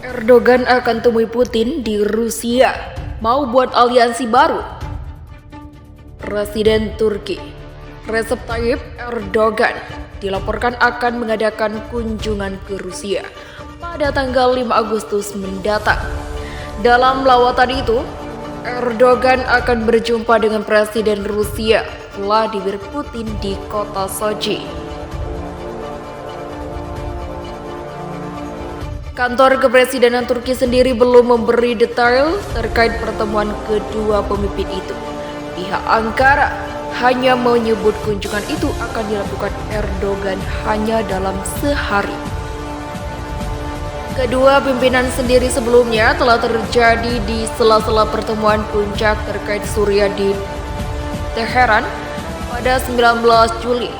Erdogan akan temui Putin di Rusia. Mau buat aliansi baru. Presiden Turki Recep Tayyip Erdogan dilaporkan akan mengadakan kunjungan ke Rusia pada tanggal 5 Agustus mendatang. Dalam lawatan itu, Erdogan akan berjumpa dengan Presiden Rusia Vladimir Putin di kota Sochi. Kantor Kepresidenan Turki sendiri belum memberi detail terkait pertemuan kedua pemimpin itu. Pihak Ankara hanya menyebut kunjungan itu akan dilakukan Erdogan hanya dalam sehari. Kedua pimpinan sendiri sebelumnya telah terjadi di sela-sela pertemuan puncak terkait Suriah di Teheran pada 19 Juli.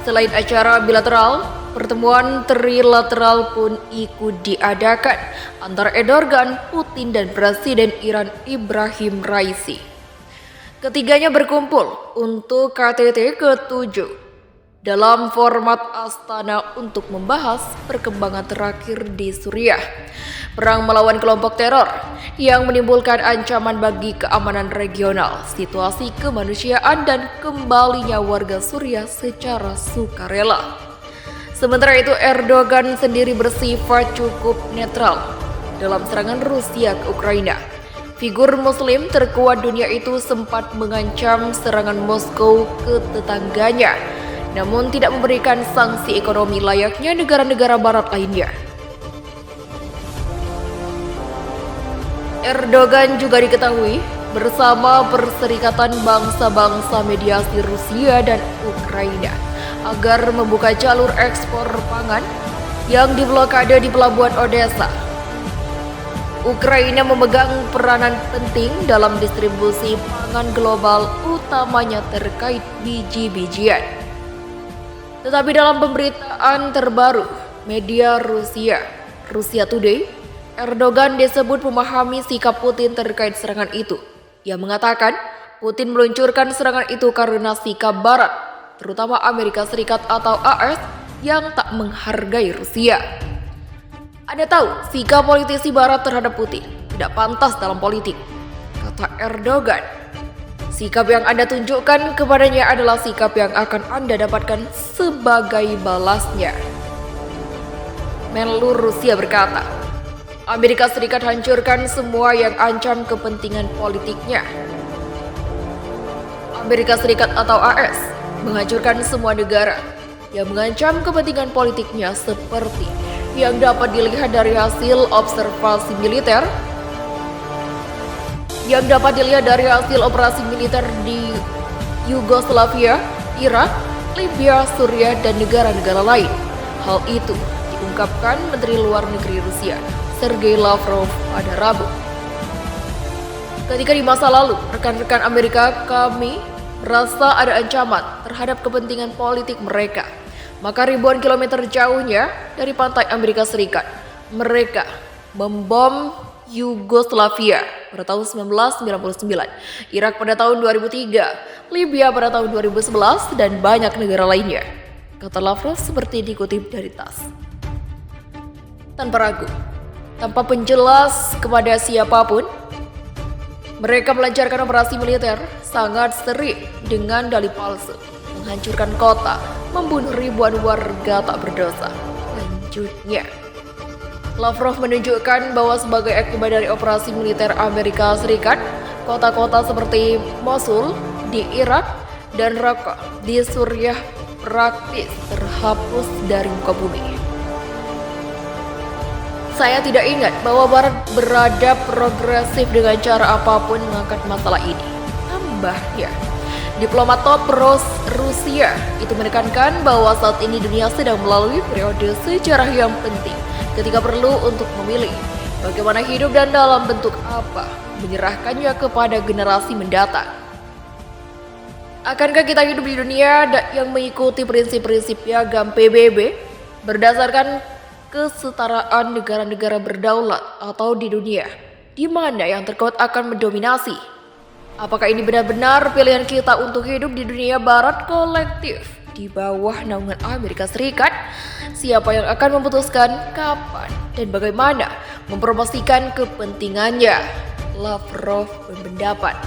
Selain acara bilateral, pertemuan trilateral pun ikut diadakan antara Erdogan, Putin, dan Presiden Iran Ibrahim Raisi. Ketiganya berkumpul untuk KTT ke-7 dalam format Astana untuk membahas perkembangan terakhir di Suriah, perang melawan kelompok teror yang menimbulkan ancaman bagi keamanan regional, situasi kemanusiaan, dan kembalinya warga Suriah secara sukarela. Sementara itu, Erdogan sendiri bersifat cukup netral dalam serangan Rusia ke Ukraina. Figur Muslim terkuat dunia itu sempat mengancam serangan Moskow ke tetangganya, namun tidak memberikan sanksi ekonomi layaknya negara-negara barat lainnya. Erdogan juga diketahui bersama Perserikatan Bangsa-Bangsa Mediasi Rusia dan Ukraina agar membuka jalur ekspor pangan yang diblokade di pelabuhan Odessa. Ukraina memegang peranan penting dalam distribusi pangan global, utamanya terkait biji-bijian. Tetapi dalam pemberitaan terbaru media Rusia Today, Erdogan disebut memahami sikap Putin terkait serangan itu. Ia mengatakan Putin meluncurkan serangan itu karena sikap Barat, terutama Amerika Serikat atau AS, yang tak menghargai Rusia. Anda tahu, sikap politisi Barat terhadap Putin tidak pantas dalam politik, kata Erdogan. Sikap yang Anda tunjukkan kepadanya adalah sikap yang akan Anda dapatkan sebagai balasnya. Menlu Rusia berkata, Amerika Serikat hancurkan semua yang ancam kepentingan politiknya. Amerika Serikat atau AS menghancurkan semua negara yang mengancam kepentingan politiknya, seperti yang dapat dilihat dari hasil observasi militer operasi militer di Yugoslavia, Irak, Libya, Suriah, dan negara-negara lain. Hal itu diungkapkan Menteri Luar Negeri Rusia Sergei Lavrov pada Rabu. Ketika di masa lalu, rekan-rekan Amerika kami merasa ada ancaman terhadap kepentingan politik mereka, maka ribuan kilometer jauhnya dari pantai Amerika Serikat, mereka membom Yugoslavia pada tahun 1999, Irak pada tahun 2003, Libya pada tahun 2011, dan banyak negara lainnya, kata Lavrov seperti dikutip dari TASS. Tanpa ragu, tanpa penjelas kepada siapapun, mereka melancarkan operasi militer sangat sering dengan dalih palsu, menghancurkan kota, membunuh ribuan warga tak berdosa. Lanjutnya, Lavrov menunjukkan bahwa sebagai akibat dari operasi militer Amerika Serikat, kota-kota seperti Mosul di Irak dan Raqqa di Suriah praktis terhapus dari muka bumi. Saya tidak ingat bahwa Barat beradab progresif dengan cara apapun mengangkat masalah ini, tambahnya. Diplomat top Rusia itu menekankan bahwa saat ini dunia sedang melalui periode sejarah yang penting ketika perlu untuk memilih bagaimana hidup dan dalam bentuk apa menyerahkannya kepada generasi mendatang. Akankah kita hidup di dunia yang mengikuti prinsip-prinsip piagam PBB berdasarkan kesetaraan negara-negara berdaulat, atau di dunia di mana yang terkuat akan mendominasi? Apakah ini benar-benar pilihan kita untuk hidup di dunia barat kolektif di bawah naungan Amerika Serikat? Siapa yang akan memutuskan kapan dan bagaimana mempromosikan kepentingannya. Lavrov berpendapat